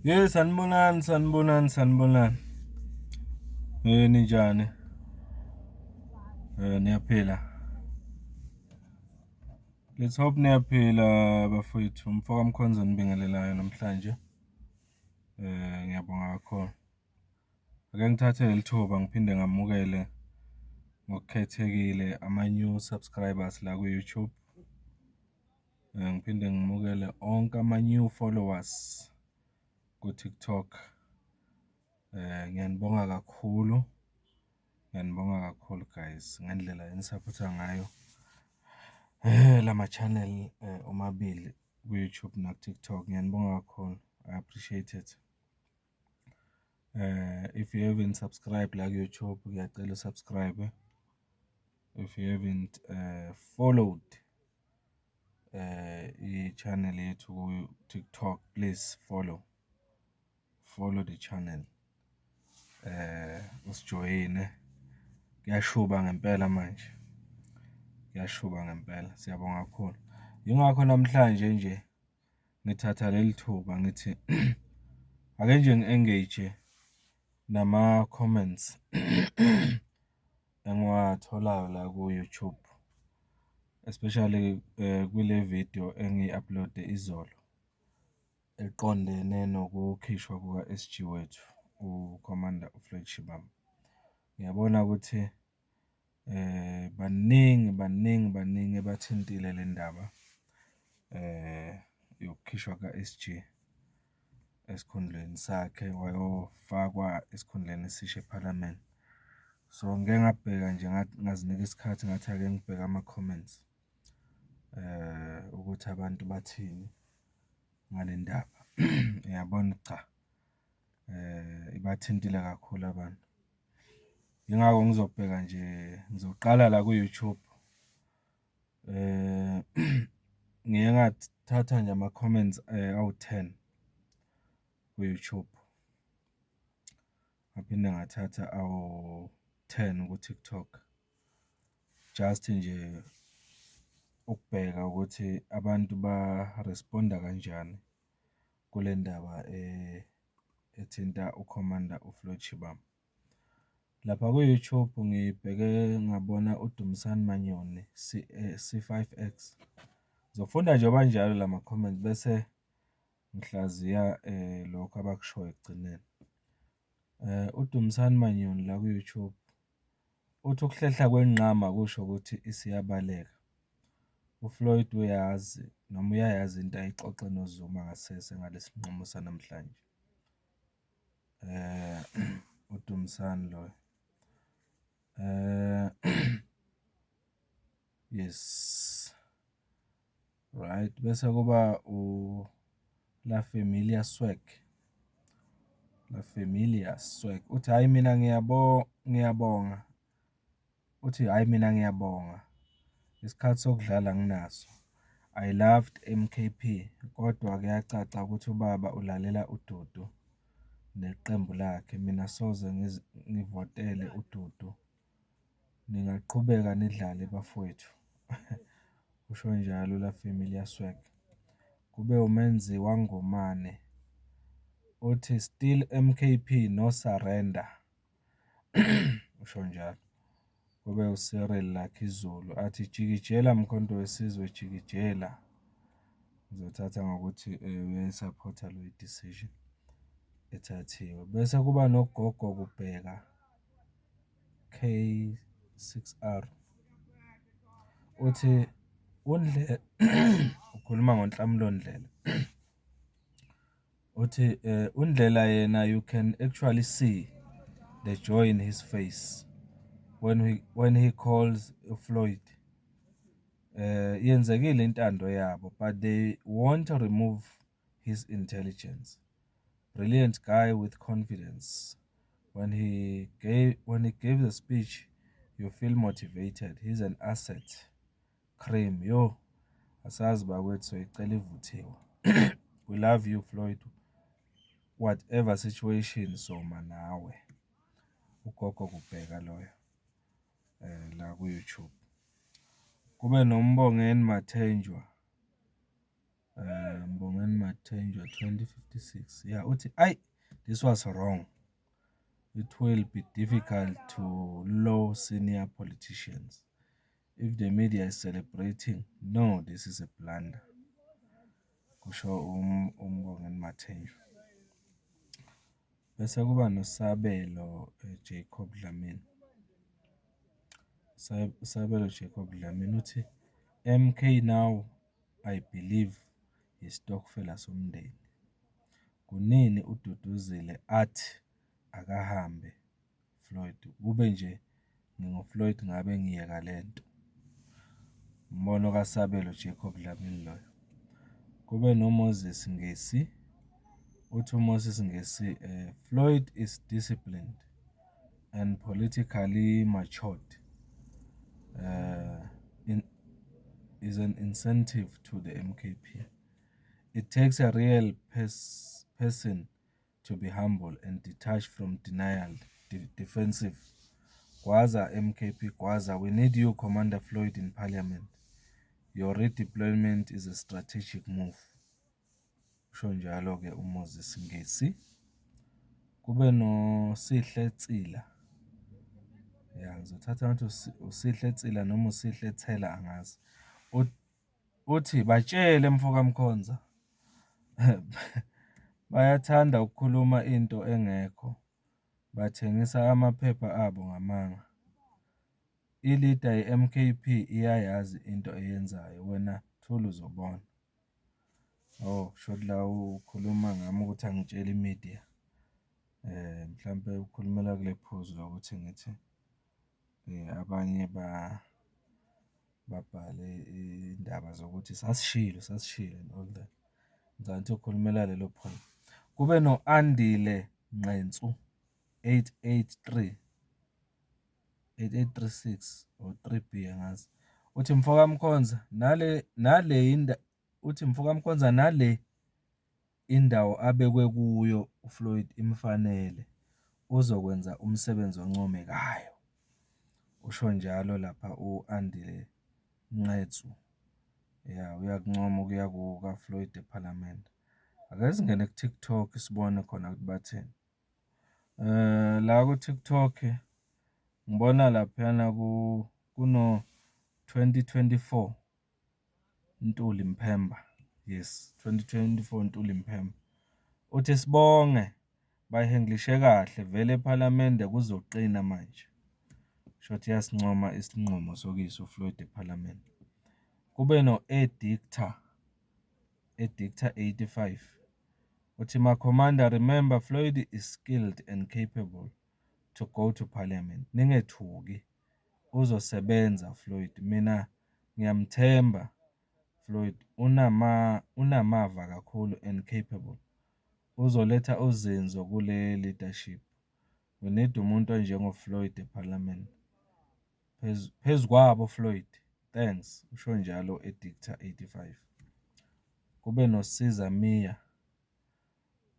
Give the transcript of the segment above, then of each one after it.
Yes, sanibonani. Ninjani? Niyaphila. Let's hope niyaphila bafowethu. Mfoka Mkhonto nibingelelayo namhlanje. Ngiyabonga kakhulu. Ake ngithathe leli thuba ngiphinde ngamukele ngokukhethekile ama-new subscribers la ku-YouTube. Ngiphinde ngimukele onke ama-new followers ku-TikTok. Ngiyanibonga kakhulu. Ngiyanibonga kakhulu guys ngendlela enisapotha ngayo lama channel omabili ku-YouTube naku-TikTok. Ngiyanibonga kakhulu. I appreciate it. If you haven't subscribed la ku-YouTube, ngiyacela subscribe. If you haven't followed i-channel yethu ku-TikTok, please follow the channel. Usijoyine. Kuyashuba ngempela manje. Kuyashuba ngempela. Siyabonga kakhulu. Yingakho namhlanje nje ngithatha leli thuba ngithi ake nje ngi-engage nama-comments engiwatholayo la ku-YouTube, especially kule video engiyi-uploade izolo eqondene nokukhishwa kuka-SG wethu uCommander uFloyd Shivambu. Ngiyabona ukuthi baningi ebathintile le ndaba yokukhishwa ka-SG esikhundleni sakhe wayofakwa esikhundleni esisha eParliament. So ngike ngabheka nje ngazinika isikhathi ngathi ake ngibheke ama-comments ukuthi abantu bathini ngale ndaba. Ngiyabona cha ibathintile kakhulu abantu. Yingakho ngizobheka nje ngizoqala la ku-YouTube. Ngike ngathatha nje ama-comments awu-10 ku-YouTube. Ngaphinde ngathatha awu-10 ku-TikTok. Just nje ukubheka ukuthi abantu ba-responda kanjani kule ndaba ethinta uCommander uFloyd Shivambu. Lapha ku-YouTube ngibheke ngabona uDumisani Manyoni C5X. Ngizofunda nje kanjalo lama-comments bese ngihlaziya lokho abakushoyo ekugcineni. uDumisani Manyoni la ku-YouTube uthi ukuhlehla kwenqama kusho ukuthi isiyabaleka. uFloyd uyazi noma uyayazi into ayixoxe noZuma ngasese ngalesi sinqumo sanamhlanje. uDumisani lo. Yes. Right, bese kuba La Familia Swag. Uthi hayi mina ngiyabonga. Isikhathi sokudlala nginaso. I loved MKP kodwa kuyacaca ukuthi ubaba ulalela uDudu neqembu lakhe. Mina soze ngivotele uDudu. Ningaqhubeka nidlale bafowethu. Usho njalo La Familia Swag. Kube umenzi wangomane. Uthi still MKP no surrender. Usho njalo. Kube uCyril Lucky Zulu athi jikijela Mkhonto wesizwe jikijela. Ngizothatha ngokuthi uyayisupporta lo decision ethathiwe. Bese kuba noGogo Kubheka K6R. Uthi ukhuluma ngoNhlamulo Ndlela. Uthi uNdlela yena you can actually see the joy in his face when he calls uFloyd. Yenzekile intando yabo but they won't remove his intelligence. Brilliant guy with confidence. When he gave the speech, you feel motivated. He's an asset. Cream yo. Asazi bakwethu icela ivuthiwe. We love you Floyd. Whatever situation soma nawe. uGogo Kubheka loyo la ku-YouTube. Kube noMbongeni Mathenjwa. Mbongeni Mathenjwa 2056. Yeah, uthi ayi, this was wrong. It will be difficult to law senior politicians. If the media is celebrating, no, this is a blunder. Kusho uMbongeni Mathenjwa. Bese kuba noSabelo Jacob Dlamini. Sabelo Jacob Dlamini uthi MK now I believe istokfela somndeni. Kunini uDuduzile athi akahambe Floyd kube nje nginguFloyd ngabe ngiyeka lento. Umbono kaSabelo Jacob Dlamini loyo. Kube noMoses Ngesi uthi uMoses Ngesi Floyd is disciplined and politically matured. Is an incentive to the MKP. It takes a real person to be humble and detached from denial, defensive. Gwaza MKP, Gwaza, we need you, Commander Floyd, in Parliament. Your redeployment is a strategic move. Usho njalo-ke uMoses Ngesi. Kube noSihle Tsila. Ya, ngizothatha ukuthi uSihle Tsila noma uSihle Thela angazi. Uthi batshele mfoka Mkhonza. Bayathanda ukukhuluma into engekho. Bathengisa amaphepha abo ngamanga. Ilida ye-MKP iyayazi into eyenzayo, wena thula uzobona. Oh, shodla ukhuluma ngami ukuthi angitshela imedia. Mhlambe ukhulumela kule phuzu lokuthi ngithi abanye babhale indaba zokuthi sasishilo and all that. Ngizanthi ukhulumela lelo point. Kube no-Andile Nqensu 8836 or 3B angazi. Uthi mfoka Mkhonza uthi mfoka Mkhonza nale indawo abekwe kuyo uFloyd imfanele uzokwenza umsebenzi oncomekayo. Usho njalo lapha uAndile Nqensu. Yeah, uyakuncoma ukuya kukaFloyd eParliament. Ake singene ku-TikTok sibone khona ukuthi bathini. La ku-TikTok ngibona laphana kuno 2024 Ntuli Mphemba. Yes, 2024 Ntuli Mphemba. Uthi sibonge bayihenglishe kahle vele eParliament kuzoqina manje. Shothi yasincoma isinqumo sokuyisa uFloyd eParliament. Kube no-Edictor 85. Uthi my commander, remember Floyd is skilled and capable to go to Parliament. Ningethuki uzosebenza Floyd. Mina ngiyamthemba Floyd unamava kakhulu and capable. Uzoletha uzinzo kule leadership. We need umuntu onjengo Floyd eParliament. Phezu kwabo Floyd. Thanks. Usho njalo Edictor 85. Kube noSiza Miya.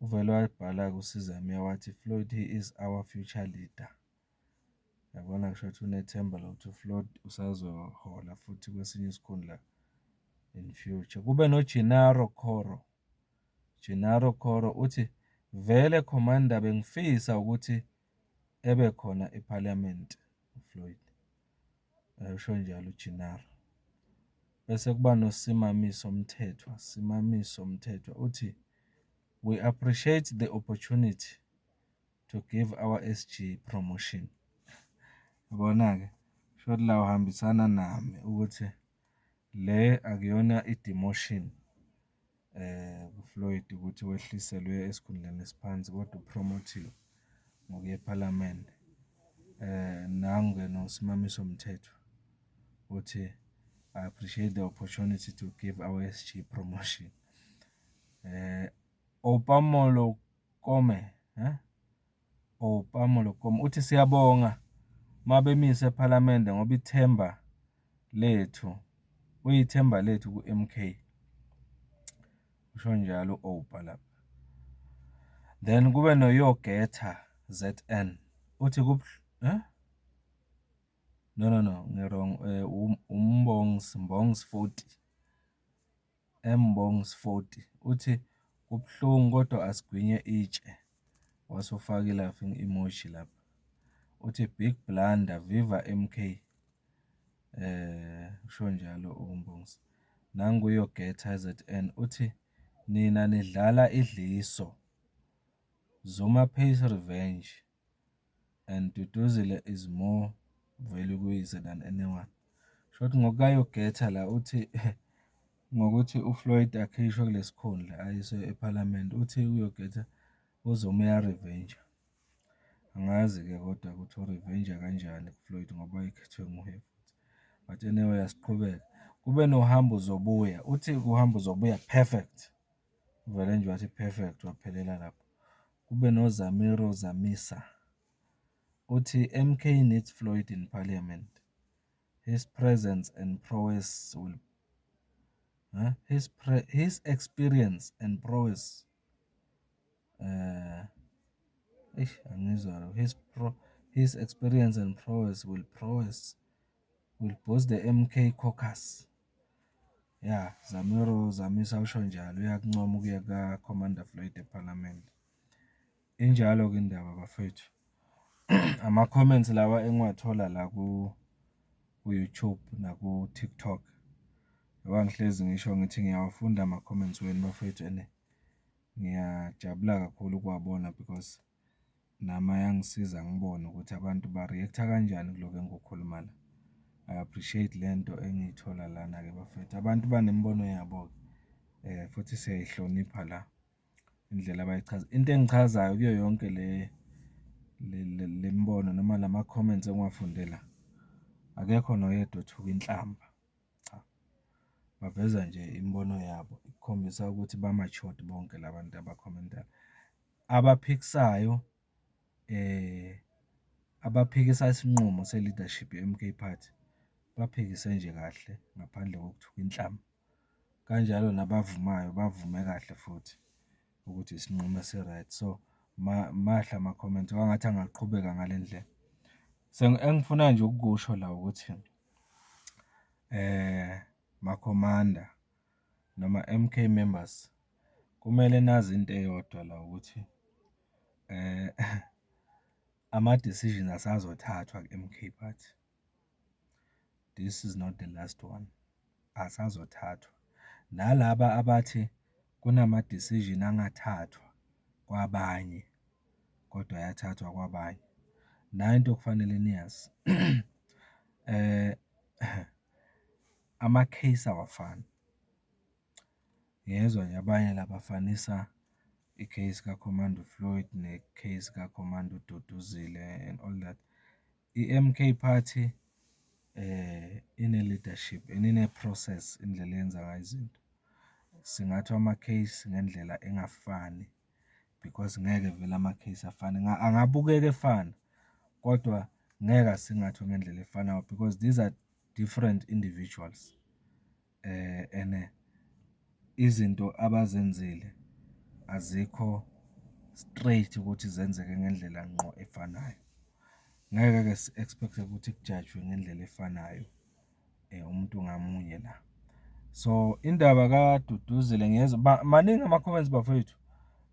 Uvele wabhala kuSiza Miya wathi Floyd he is our future leader. Yabona kusho ukuthi unethemba lokuthi uFloyd usazohola futhi kwesinye isikhundla in future. Kube noGennaro Khoro. Gennaro Khoro uthi vele commander bengifisa ukuthi ebe khona eParliament uFloyd. Usho njalo uGennaro. Bese kuba noSimamiso Mthethwa. Simamiso Mthethwa uthi we appreciate the opportunity to give our SG promotion. Yabona-ke short la uhambisana nami ukuthi le akuyona i-demotion kuFloyd ukuthi wehliselwe esikhundleni esiphansi kodwa upromotiwe ngokuya eParliament. Nangu-ke noSimamiso Mthethwa uthi I appreciate the opportunity to give our SG promotion. Opamolo Kome uthi siyabonga mabemise eParliament ngoba ithemba lethu uyithemba lethu ku-MK. Usho njalo Opa lapha. Then kube noYogeta ZN uthi no ngirong Mbongs 40 Mbongs 40 uthi kubuhlungu kodwa asigwinye itshe, wasufaka i-laughing emoji lapha. Uthi big blunder, viva MK. Usho njalo uMbongs. NanguYogetha ZN uthi nina nidlala idliso. Zuma pays revenge and Duduzile is more value kuyise than anyone. Shothi ngokukaYogetha la uthi ngokuthi uFloyd akhishwe kulesikhundla ayiswe eParliament, uthi uYogetha uzoma uyarevenge. Angazi-ke kodwa ukuthi urevenge kanjani kuFloyd ngoba ekhethwe nguye futhi. But anyway asiqhubeke. Kube nohambo uzobuya. Uthi uhambo uzobuya perfect. Uvele nje wathi perfect waphelela lapho. Kube noZamiro Zamisa. Uthi MK needs Floyd in Parliament. His presence and prowess will his experience and prowess his experience and prowess will boost the MK caucus. Yeah, Zamiro Zamisa usho njalo uyakuncoma ukuya kaCommander Floyd eParliament. Injalo ke indaba bafethu. Ama-comments lawa engiwathola la ku-YouTube naku-TikTok. Wangihlezi ngisho ngithi ngiyawafunda ama-comments wenu bafethu ene ngiyajabula kakhulu ukuwabona because nami ayangisiza ngibone ukuthi abantu ba-react-a kanjani kuloko engikukhuluma la. I appreciate lento engiyithola lana-ke bafethu. Abantu banemibono yabo futhi siyayihlonipha la indlela abayichaza. Into engichazayo kuyo yonke le mibono noma lama-comments engiwafundela, akekho noyedwa othuka inhlamba. Cha, baveza nje imibono yabo ikukhombisa ukuthi ba-matured bonke labantu abakhomentayo. Abaphikisayo abaphikisa isinqumo se-leadership ye-MK Party baphikise nje kahle ngaphandle kokuthuka inhlamba. Kanjalo nabavumayo bavume kahle futhi ukuthi isinqumo esi-right. So mahle ama-comment kwangathi angaqhubeka ngale ndlela. Engifuna nje ukukusho la ukuthi makhomanda noma MK members kumele nazi into eyodwa la ukuthi ama-decisions asazothathwa ku-MK Party. This is not the last one. Asazothathwa. Nalaba abathi kunama-decision angathathwa kwabanye kodwa ayathathwa kwabanye. Nayo into okufanele niyazi. Ama-case awafani. Ngiyezwa nje abanye la bafanisa i-case kaCommando Floyd ne-case kaCommando Duduzile and all that. I-MK Party ine-leadership and ine-process indlela eyenza ngayo izinto. Singathi ama-case ngendlela engafani because ngeke vele ama-case afane. Angabukeka efana kodwa ngeke asingathwe ngendlela efanayo because these are different individuals. And izinto abazenzile azikho straight ukuthi zenzeke ngendlela ngqo efanayo. Ngeke-ke si-expect ukuthi kujajwe ngendlela efanayo umuntu ngamunye la. So indaba kaDuduzile ngiyezwa maningi ama-comments bafethu.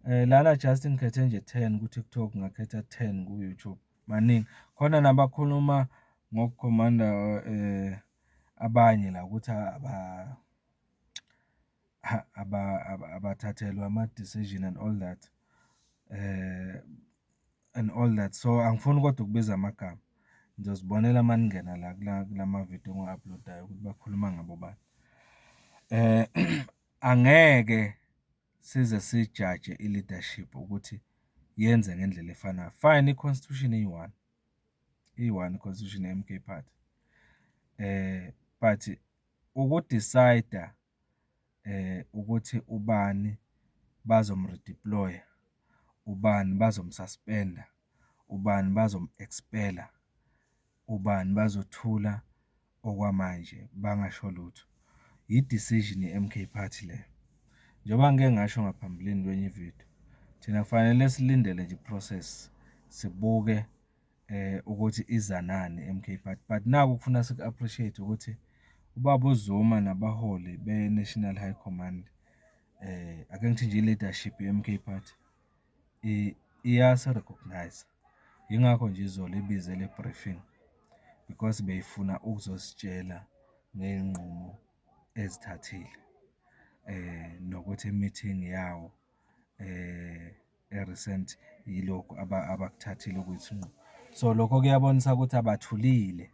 Lana just ngikhethe nje 10 ku-TikTok, ngakhetha 10 ku-YouTube. Maningi. Khona nabakhuluma ngokukhomanda abanye la ukuthi abathathelwa ama-decision and all that. So angifuni kodwa ukubiza amagama. Ngizozibonela uma ningena la kulama-video engiwa-upload-ayo ukuthi bakhuluma ngabo bani. Angeke size sijaje i-leadership ukuthi yenze ngendlela efanayo. Fine, i-constitution iyi-1. Iyi-1 i-constitution ye-MK Party. But ukudecide ukuthi ubani bazomredeploya, ubani bazomsuspenda, ubani bazom-expella, ubani bazothula okwamanje bangasho lutho. I-decision ye-MK Party le. Njengoba ngike ngasho ngaphambilini kwenye ividiyo, thina kufanele silindele nje i-process sibuke ukuthi iza nani i-MK Party. But naku kufuna siku-appreciate ukuthi ubaba uZuma nabaholi be-National High Command, ake ngithi nje i-leadership ye-MK Party iyasi-recognize. Yingakho nje izolo ibize le briefing because beyifuna ukuzositshela ngey'nqumo ezithathile nokuthi i-meeting yawo e-recent yilokhu abakuthathile okuyisinqumo. So lokho kuyabonisa ukuthi abathulile.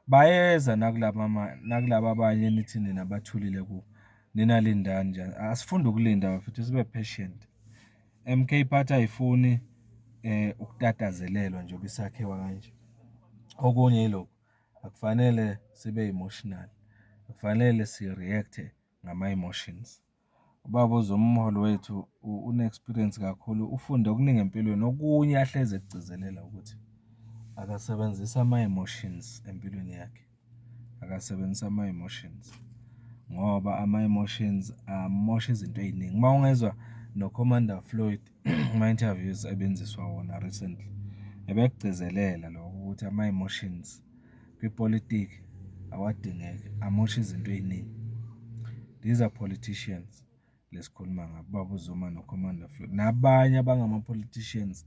Bayeza nakulaba abanye nithi nina bathulile kubo. Nina lindani njani? Asifunde ukulinda bafethu, sibe patient. MK Party ayifuni ukutatazelelwa njengoba isakhiwa kanje. Okunye yilokhu, akufanele sibe emotional. Akufanele si-react-e ngama-emotions. Ubaba uZuma umholi wethu une-experience kakhulu, ufunde okuningi empilweni. Okunye ahlezi ekugcizelela ukuthi akasebenzise ama-emotions empilweni yakhe. Akasebenzise ama-emotions ngoba ama-emotions amosha izinto ey'ningi. Uma ungezwa no-Commander Floyd kuma-interviews ebenziswa wona recently, ebekugcizelela lokho ukuthi ama-emotions kwipolitiki awadingeki, amosha izinto ey'ningi. These are politicians lesikhuluma ngabo, ubaba uZuma no-Commander Floyd nabanye abangama-politicians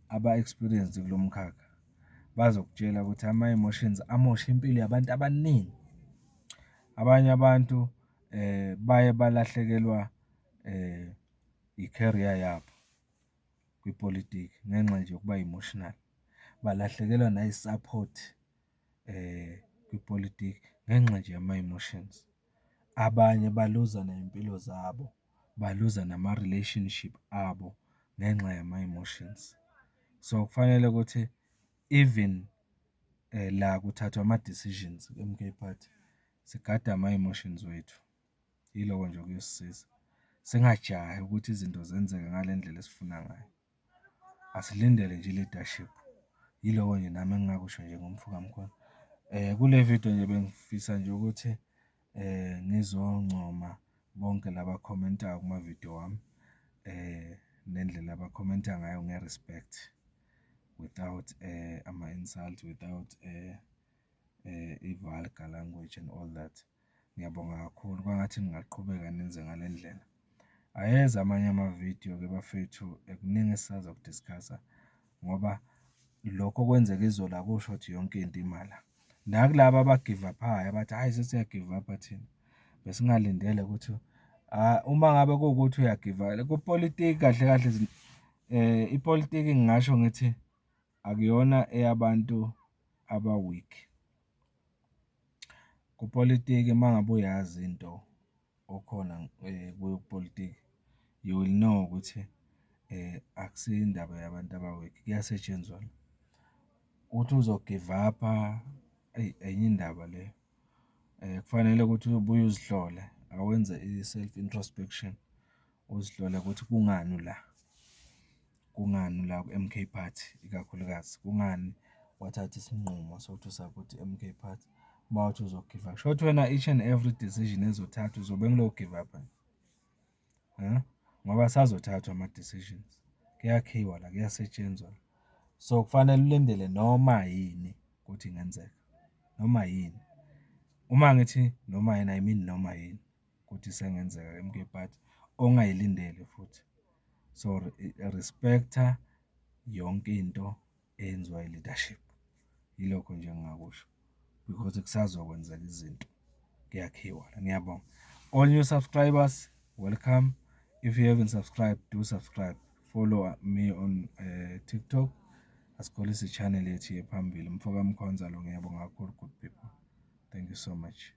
aba-experienced kulo mkhakha bazokutshela ukuthi ama-emotions amosha impilo yabantu abaningi. Abanye abantu baye balahlekelwa i-career yabo kwipolitiki ngenxa nje yokuba emotional. Balahlekelwa nayi-support kwipolitiki ngenxa nje yama-emotions. Abanye baluza ney'mpilo zabo, baluza nama-relationship abo ngenxa yama-emotions. So kufanele ukuthi even la kuthathwa ama-decisions e-MK Party sigade ama-emotions wethu. Yiloko nje okuyosisiza. Singajahi ukuthi izinto zenzeke ngale ndlela esifuna ngayo. Asilindele nje i-leadership. Yiloko nje nami engingakusho nje ngomfowethu. Kule video nje bengifisa nje ukuthi ngizoncoma bonke laba commentayo kuma-video wami nendlela abakhomenta ngayo nge-respect without ama-insult, without i-vulgar language and all that. Ngiyabonga kakhulu, kwangathi ningaqhubeka nenze ngale ndlela. Ayeza amanye ama-video-ke bafethu kuningi esisaza ukudiskhasa ngoba lokho okwenzeka izolo akusho ukuthi yonke into imala. Nakulaba aba-give up-ayo abathi hhayi sesiya-give up-a thina, besingalindele ukuthi uma ngabe kuwukuthi uya-give-a kupolitiki kahle kahle ipolitiki ngingasho ngithi akuyona eyabantu aba-weak. Kupolitiki uma ngabe uyazi into okhona kupolitiki, you will know ukuthi akusiyo indaba yabantu aba-weak, kuyasetshenzwa. Uthi uzo-give up-a enye indaba leyo. Kufanele ukuthi ubuye uzihlole, awenze i-self introspection, uzihlole ukuthi kungani la ku-MK Party ikakhulukazi, kungani wathatha isinqumo sokuthi usaphothe i-MK Party uma uthi uzo-give up. Shuthi wena each and every decision ezothathwa uzobe ngilo give up ngoba asazothathwa ama-decisions, kuyakhiwa la, kuyasetshenzwa. So kufanele ulindele noma yini ukuthi ingenzeka, noma yini. Uma ngithi noma yini, I mean noma yini ukuthi isengenzeka e-MK Party ongayilindele futhi. So respect-a yonke into eyenziwa i-leadership. Yilokho nje engingakusho because kusazokwenzeka izinto, kuyakhiwa la. Ngiyabonga. All new subscribers, welcome. If you haven't subscribed, do subscribe. Follow me on TikTok. Asikholise i-channel yethu yephambili, Mfoka Mkhonza lo. Ngiyabonga kakhulu, good people. Thank you so much.